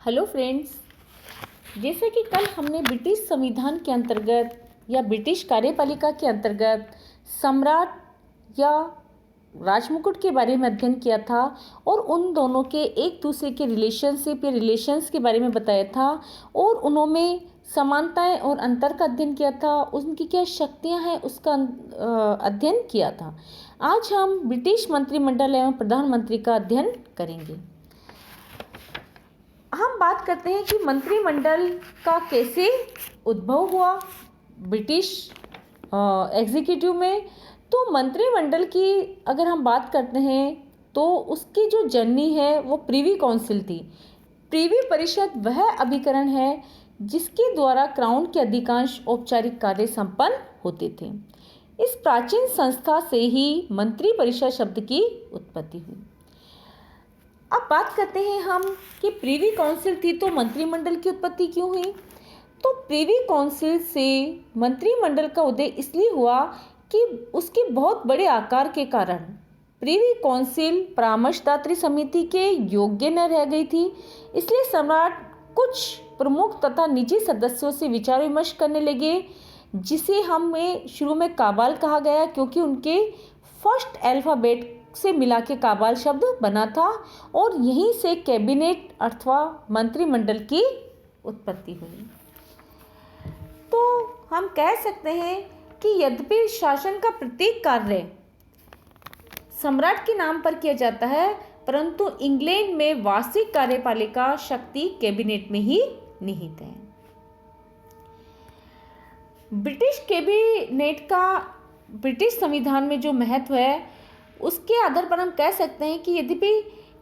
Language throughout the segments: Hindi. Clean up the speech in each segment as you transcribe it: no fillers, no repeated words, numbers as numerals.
हेलो फ्रेंड्स, जैसे कि कल हमने ब्रिटिश संविधान के अंतर्गत या ब्रिटिश कार्यपालिका के अंतर्गत सम्राट या राजमुकुट के बारे में अध्ययन किया था और उन दोनों के एक दूसरे के रिलेशनशिप या रिलेशंस के बारे में बताया था और उनमें समानताएं और अंतर का अध्ययन किया था, उनकी क्या शक्तियां हैं उसका अध्ययन किया था। आज हम ब्रिटिश मंत्रिमंडल एवं प्रधानमंत्री का अध्ययन करेंगे। हम बात करते हैं कि मंत्रिमंडल का कैसे उद्भव हुआ ब्रिटिश एग्जीक्यूटिव में। तो मंत्रिमंडल की अगर हम बात करते हैं तो उसकी जो जर्नी है वो प्रीवी काउंसिल थी। प्रीवी परिषद वह अभिकरण है जिसके द्वारा क्राउन के अधिकांश औपचारिक कार्य संपन्न होते थे। इस प्राचीन संस्था से ही मंत्री परिषद शब्द की उत्पत्ति हुई। अब बात करते हैं हम कि प्रीवी काउंसिल थी तो मंत्रिमंडल की उत्पत्ति क्यों हुई। तो प्रीवी काउंसिल से मंत्रिमंडल का उदय इसलिए हुआ कि उसके बहुत बड़े आकार के कारण प्रीवी काउंसिल परामर्शदात्री समिति के योग्य न रह गई थी। इसलिए सम्राट कुछ प्रमुख तथा निजी सदस्यों से विचार विमर्श करने लगे, जिसे हमें शुरू में काबाल कहा गया क्योंकि उनके फर्स्ट अल्फाबेट से मिला के काबाल शब्द बना था और यहीं से कैबिनेट अथवा मंत्रिमंडल की उत्पत्ति हुई। तो हम कह सकते हैं कि यद्यपि शासन का प्रत्येक कार्य सम्राट के नाम पर किया जाता है, परंतु इंग्लैंड में वास्तविक कार्यपालिका शक्ति कैबिनेट में ही निहित है। ब्रिटिश कैबिनेट का ब्रिटिश संविधान में जो महत्व है उसके आधार पर हम कह सकते हैं कि यद्यपि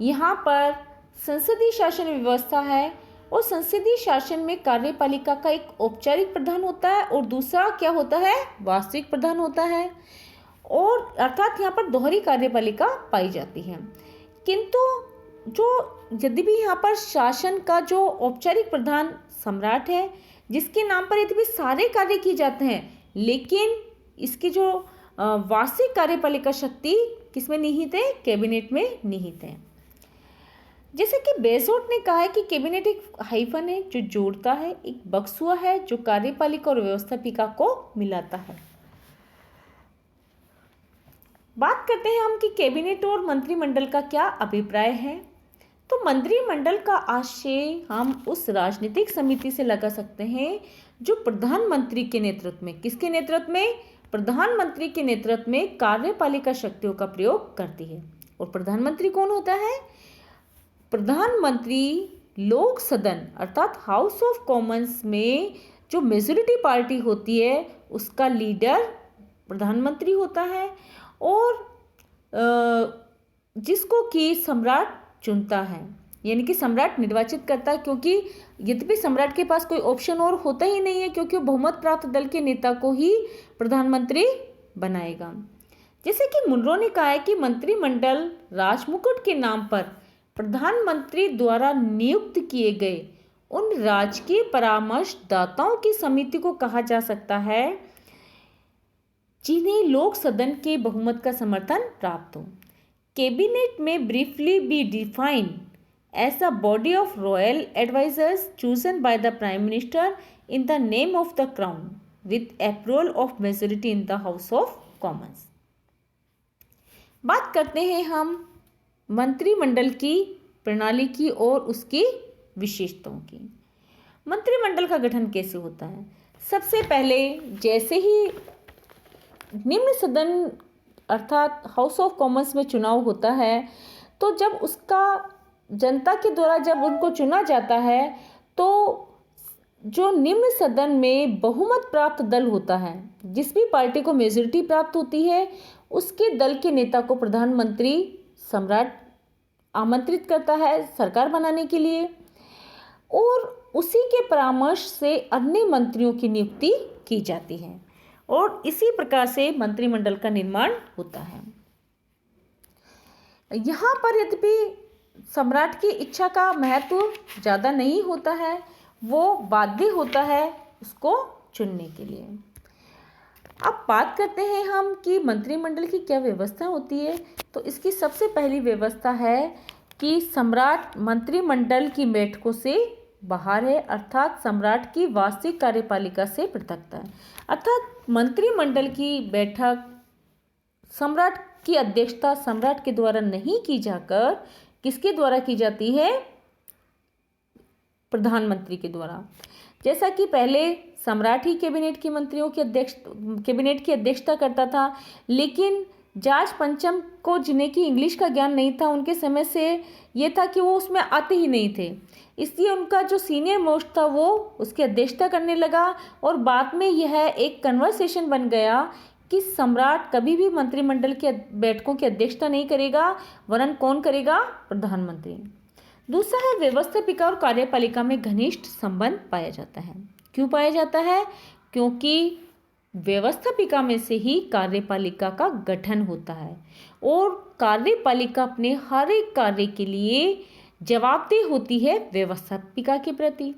यहाँ पर संसदीय शासन व्यवस्था है और संसदीय शासन में कार्यपालिका का एक औपचारिक प्रधान होता है और दूसरा क्या होता है, वास्तविक प्रधान होता है, और अर्थात यहाँ पर दोहरी कार्यपालिका पाई जाती है। किंतु जो यद्यपि यहाँ पर शासन का जो औपचारिक प्रधान सम्राट है जिसके नाम पर यद्यपि सारे कार्य किए जाते हैं, लेकिन इसकी जो वास्तविक कार्यपालिका शक्ति किसमें निहित है, कैबिनेट में निहित है। जैसे कि बेजोट ने कहा है कि कैबिनेट एक हाइफन है जो जोड़ता है, एक बक्सुआ है जो कार्यपालिका और व्यवस्थापिका को मिलाता है। बात करते हैं हम कि कैबिनेट और मंत्रिमंडल का क्या अभिप्राय है। तो मंत्रिमंडल का आशय हम उस राजनीतिक समिति से लगा सकते हैं जो प्रधानमंत्री के नेतृत्व में, किसके नेतृत्व में, प्रधानमंत्री के नेतृत्व में कार्यपालिका शक्तियों का प्रयोग करती है। और प्रधानमंत्री कौन होता है, प्रधानमंत्री लोक सदन अर्थात हाउस ऑफ कॉमन्स में जो मेजॉरिटी पार्टी होती है उसका लीडर प्रधानमंत्री होता है और जिसको कि सम्राट चुनता है, यानी कि सम्राट निर्वाचित करता है, क्योंकि यद्यपि सम्राट के पास कोई ऑप्शन और होता ही नहीं है क्योंकि वो बहुमत प्राप्त दल के नेता को ही प्रधानमंत्री बनाएगा। जैसे कि मुनरो ने कहा है कि मंत्रिमंडल राजमुकुट के नाम पर प्रधानमंत्री द्वारा नियुक्त किए गए उन राजकीय परामर्शदाताओं की समिति को कहा जा सकता है जिन्हें लोक सदन के बहुमत का समर्थन प्राप्त हो। कैबिनेट में briefly be defined as a body of royal advisors chosen by the prime minister in the name of the crown with approval of majority in the house of commons। बात करते हैं हम मंत्रिमंडल की प्रणाली की और उसकी विशेषताओं की। मंत्रिमंडल का गठन कैसे होता है। सबसे पहले जैसे ही निम्न सदन अर्थात हाउस ऑफ कॉमन्स में चुनाव होता है तो जब उसका जनता के द्वारा जब उनको चुना जाता है तो जो निम्न सदन में बहुमत प्राप्त दल होता है, जिस भी पार्टी को मेजॉरिटी प्राप्त होती है, उसके दल के नेता को प्रधानमंत्री सम्राट आमंत्रित करता है सरकार बनाने के लिए और उसी के परामर्श से अन्य मंत्रियों की नियुक्ति की जाती है और इसी प्रकार से मंत्रिमंडल का निर्माण होता है। यहाँ पर यद्यपि सम्राट की इच्छा का महत्व ज़्यादा नहीं होता है, वो बाध्य होता है उसको चुनने के लिए। अब बात करते हैं हम कि मंत्रिमंडल की क्या व्यवस्था होती है। तो इसकी सबसे पहली व्यवस्था है कि सम्राट मंत्रिमंडल की बैठकों से बाहर है, अर्थात सम्राट की वास्तविक कार्यपालिका से पृथकता है। अर्थात मंत्रिमंडल की बैठक सम्राट की अध्यक्षता सम्राट के द्वारा नहीं की जाकर किसके द्वारा की जाती है? प्रधानमंत्री के द्वारा। जैसा कि पहले सम्राट ही कैबिनेट की अध्यक्षता करता था, लेकिन जॉर्ज पंचम को, जिन्हें की इंग्लिश का ज्ञान नहीं था, उनके समय से ये था कि वो उसमें आते ही नहीं थे, इसलिए उनका जो सीनियर मोस्ट था वो उसकी अध्यक्षता करने लगा। और बाद में यह एक कन्वर्सेशन बन गया कि सम्राट कभी भी मंत्रिमंडल के बैठकों की अध्यक्षता नहीं करेगा, वरन कौन करेगा? प्रधानमंत्री। दूसरा है व्यवस्थापिका और कार्यपालिका में घनिष्ठ संबंध पाया जाता है। क्यों पाया जाता है? क्योंकि व्यवस्थापिका में से ही कार्यपालिका का गठन होता है और कार्यपालिका अपने हर एक कार्य के लिए जवाबदेह होती है व्यवस्थापिका के प्रति।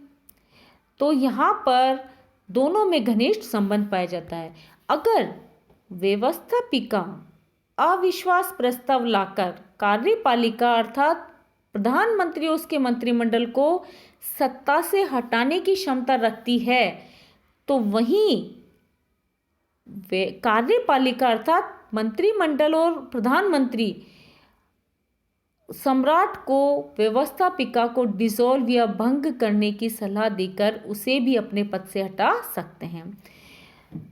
तो यहाँ पर दोनों में घनिष्ठ संबंध पाया जाता है। अगर व्यवस्थापिका अविश्वास प्रस्ताव लाकर कार्यपालिका अर्थात प्रधानमंत्री उसके मंत्रिमंडल को सत्ता से हटाने की क्षमता रखती है, तो वहीं कार्यपालिका अर्थात मंत्रिमंडल और प्रधानमंत्री सम्राट को व्यवस्थापिका को डिसॉल्व या भंग करने की सलाह देकर उसे भी अपने पद से हटा सकते हैं।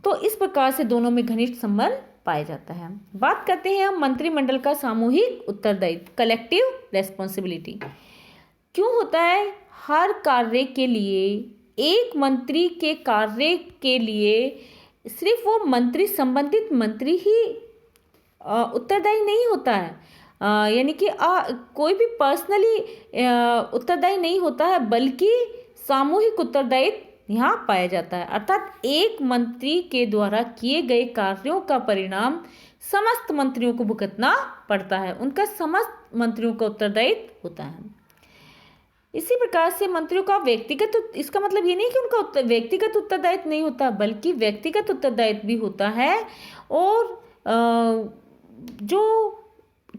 तो इस प्रकार से दोनों में घनिष्ठ संबंध पाया जाता है। बात करते हैं हम मंत्रिमंडल का सामूहिक उत्तरदायित्व, कलेक्टिव रेस्पॉन्सिबिलिटी। क्यों होता है? हर कार्य के लिए एक मंत्री के कार्य के लिए सिर्फ वो मंत्री, संबंधित मंत्री ही उत्तरदायी नहीं होता है, यानी कि कोई भी पर्सनली उत्तरदायी नहीं होता है, बल्कि सामूहिक उत्तरदायित्व यहाँ पाया जाता है। अर्थात एक मंत्री के द्वारा किए गए कार्यों का परिणाम समस्त मंत्रियों को भुगतना पड़ता है, उनका समस्त मंत्रियों का उत्तरदायित्व होता है। इसी प्रकार से मंत्रियों का व्यक्तिगत, इसका मतलब ये नहीं कि उनका व्यक्तिगत उत्तरदायित्व नहीं होता, बल्कि व्यक्तिगत उत्तरदायित्व भी होता है। और जो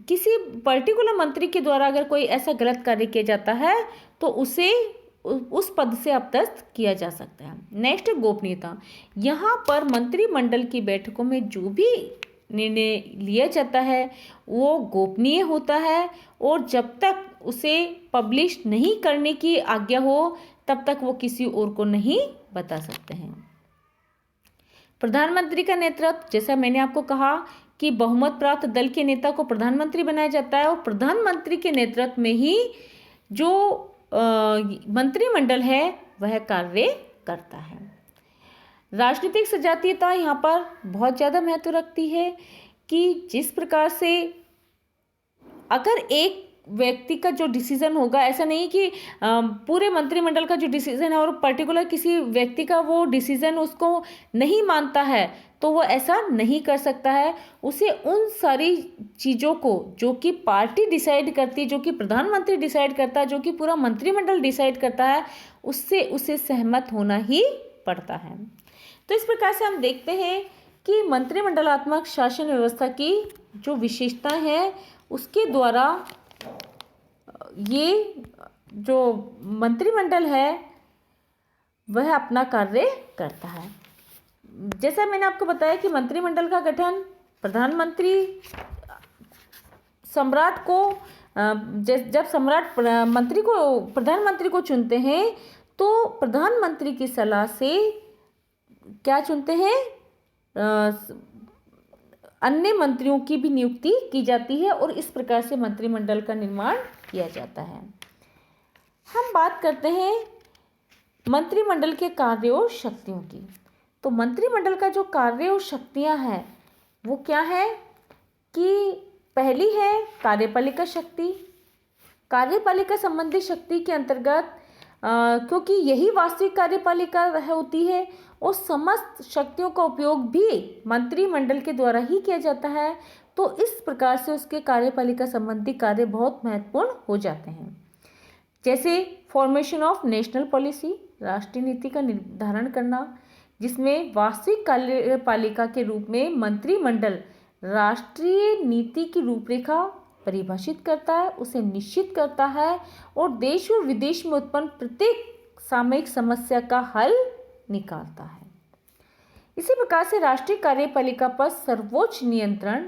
किसी पर्टिकुलर मंत्री के द्वारा अगर कोई ऐसा गलत कार्य किया जाता है तो उसे उस पद से अपदस्थ किया जा सकता है। नेक्स्ट, गोपनीयता। यहाँ पर मंत्रिमंडल की बैठकों में जो भी निर्णय लिया जाता है वो गोपनीय होता है और जब तक उसे पब्लिश नहीं करने की आज्ञा हो तब तक वो किसी और को नहीं बता सकते हैं। प्रधानमंत्री का नेतृत्व, जैसा मैंने आपको कहा कि बहुमत प्राप्त दल के नेता को प्रधानमंत्री बनाया जाता है और प्रधानमंत्री के नेतृत्व में ही जो मंत्रिमंडल है वह कार्य करता है। राजनीतिक सजातीयता यहाँ पर बहुत ज़्यादा महत्व रखती है कि जिस प्रकार से अगर एक व्यक्ति का जो डिसीजन होगा, ऐसा नहीं कि पूरे मंत्रिमंडल का जो डिसीजन है और पर्टिकुलर किसी व्यक्ति का वो डिसीजन उसको नहीं मानता है, तो वो ऐसा नहीं कर सकता है। उसे उन सारी चीज़ों को जो कि पार्टी डिसाइड करती है, जो कि प्रधानमंत्री डिसाइड करता है, जो कि पूरा मंत्रिमंडल डिसाइड करता है, उससे उसे सहमत होना ही पड़ता है। तो इस प्रकार से हम देखते हैं कि मंत्रिमंडलात्मक शासन व्यवस्था की जो विशेषताएं हैं उसके द्वारा ये जो मंत्रिमंडल है वह अपना कार्य करता है। जैसा मैंने आपको बताया कि मंत्रिमंडल का गठन प्रधानमंत्री सम्राट को जब सम्राट प्रधानमंत्री को चुनते हैं तो प्रधानमंत्री की सलाह से क्या चुनते हैं, अन्य मंत्रियों की भी नियुक्ति की जाती है और इस प्रकार से मंत्रिमंडल का निर्माण किया जाता है। हम बात करते हैं मंत्रिमंडल के कार्य और शक्तियों की। तो मंत्रिमंडल का जो कार्य और शक्तियां हैं वो क्या है कि पहली है कार्यपालिका शक्ति। कार्यपालिका संबंधी शक्ति के अंतर्गत क्योंकि यही वास्तविक कार्यपालिका होती है और समस्त शक्तियों का उपयोग भी मंत्रिमंडल के द्वारा ही किया जाता है, तो इस प्रकार से उसके कार्यपालिका संबंधी कार्य बहुत महत्वपूर्ण हो जाते हैं। जैसे फॉर्मेशन ऑफ नेशनल पॉलिसी, राष्ट्रीय नीति का निर्धारण करना, जिसमें वास्तविक कार्यपालिका के रूप में मंत्रिमंडल राष्ट्रीय नीति की रूपरेखा परिभाषित करता है, उसे निश्चित करता है और देश और विदेश में उत्पन्न प्रत्येक सामयिक समस्या का हल निकालता है। इसी प्रकार से राष्ट्रीय कार्यपालिका पर सर्वोच्च नियंत्रण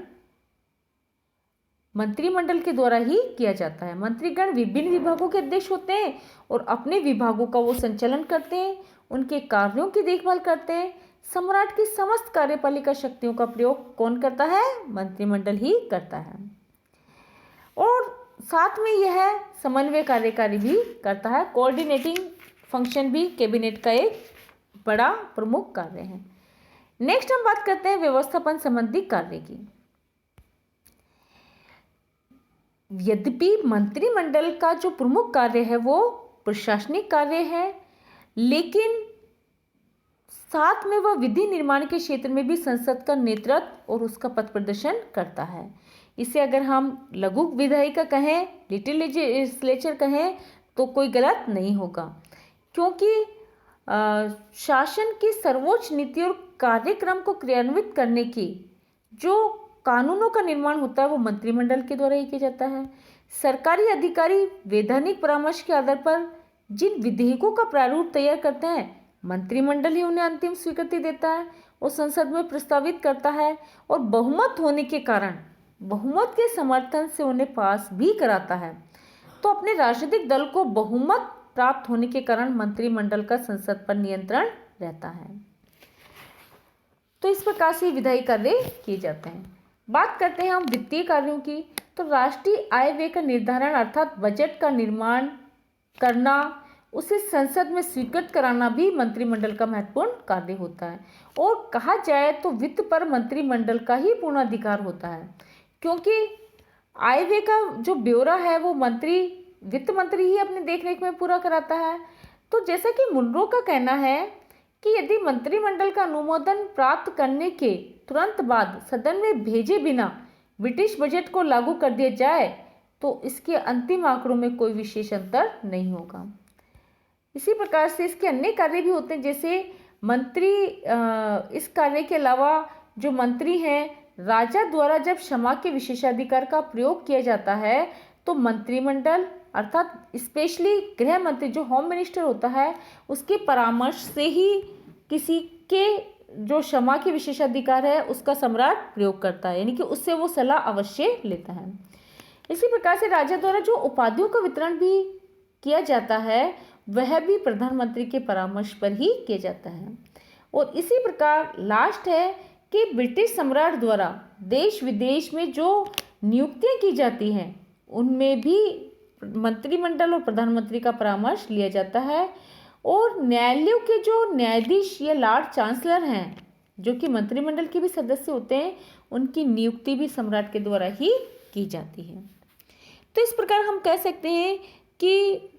मंत्रिमंडल के द्वारा ही किया जाता है। मंत्रीगण विभिन्न विभागों के अध्यक्ष होते हैं और अपने विभागों का वो संचालन करते हैं, उनके कार्यों की देखभाल करते हैं। सम्राट की समस्त कार्यपालिका शक्तियों का प्रयोग कौन करता है? मंत्रिमंडल ही करता है। और साथ में यह समन्वय कार्यकारी भी करता है। कोऑर्डिनेटिंग फंक्शन भी कैबिनेट का एक बड़ा प्रमुख कार्य है। नेक्स्ट हम बात करते हैं व्यवस्थापन संबंधी कार्य की। यद्यपि मंत्रिमंडल का जो प्रमुख कार्य है वो प्रशासनिक कार्य है, लेकिन साथ में वह विधि निर्माण के क्षेत्र में भी संसद का नेतृत्व और उसका पथ प्रदर्शन करता है। इसे अगर हम लघु विधायिका कहें, लिटिल लेजिस्लेचर कहें तो कोई गलत नहीं होगा, क्योंकि शासन की सर्वोच्च नीति और कार्यक्रम को क्रियान्वित करने की जो कानूनों का निर्माण होता है वो मंत्रिमंडल के द्वारा ही किया जाता है। सरकारी अधिकारी वैधानिक परामर्श के आधार पर जिन विधेयकों का प्रारूप तैयार करते हैं, मंत्रिमंडल ही उन्हें अंतिम स्वीकृति देता है और संसद में प्रस्तावित करता है और बहुमत होने के कारण बहुमत के समर्थन से उन्हें पास भी कराता है। तो अपने राजनीतिक दल को बहुमत प्राप्त होने के कारण मंत्रिमंडल का संसद पर नियंत्रण रहता है। तो इस प्रकार से विधायी कार्य किए जाते हैं। बात करते हैं हम वित्तीय कार्यों की। तो राष्ट्रीय आय व्यय का निर्धारण अर्थात बजट का निर्माण करना, उसे संसद में स्वीकृत कराना भी मंत्रिमंडल का महत्वपूर्ण कार्य होता है। और कहा जाए तो वित्त पर मंत्रिमंडल का ही पूर्ण अधिकार होता है, क्योंकि आय व्यय का जो ब्यौरा है वो वित्त मंत्री ही अपने देखरेख में पूरा कराता है। तो जैसा कि मुनरो का कहना है कि यदि मंत्रिमंडल का अनुमोदन प्राप्त करने के तुरंत बाद सदन में भेजे बिना ब्रिटिश बजट को लागू कर दिया जाए तो इसके अंतिम आंकड़ों में कोई विशेष अंतर नहीं होगा। इसी प्रकार से इसके अन्य कार्य भी होते हैं, जैसे मंत्री इस कार्य के अलावा जो मंत्री हैं, राजा द्वारा जब क्षमा के विशेषाधिकार का प्रयोग किया जाता है तो मंत्रिमंडल अर्थात स्पेशली गृह मंत्री जो होम मिनिस्टर होता है उसके परामर्श से ही किसी के जो क्षमा के विशेषाधिकार है उसका सम्राट प्रयोग करता है, यानी कि उससे वो सलाह अवश्य लेता है। इसी प्रकार से राजा द्वारा जो उपाधियों का वितरण भी किया जाता है वह भी प्रधानमंत्री के परामर्श पर ही किया जाता है। और इसी प्रकार लास्ट है कि ब्रिटिश सम्राट द्वारा देश विदेश में जो नियुक्तियां की जाती हैं उनमें भी मंत्रिमंडल और प्रधानमंत्री का परामर्श लिया जाता है। और न्यायालयों के जो न्यायाधीश या लॉर्ड चांसलर हैं जो कि मंत्रिमंडल के भी सदस्य होते हैं, उनकी नियुक्ति भी सम्राट के द्वारा ही की जाती है। तो इस प्रकार हम कह सकते हैं कि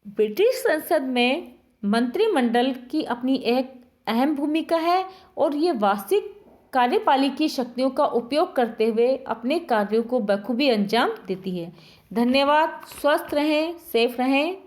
ब्रिटिश संसद में मंत्रिमंडल की अपनी एक अहम भूमिका है और ये वास्तविक कार्यपालिकी शक्तियों का उपयोग करते हुए अपने कार्यों को बखूबी अंजाम देती है। धन्यवाद। स्वस्थ रहें, सेफ रहें।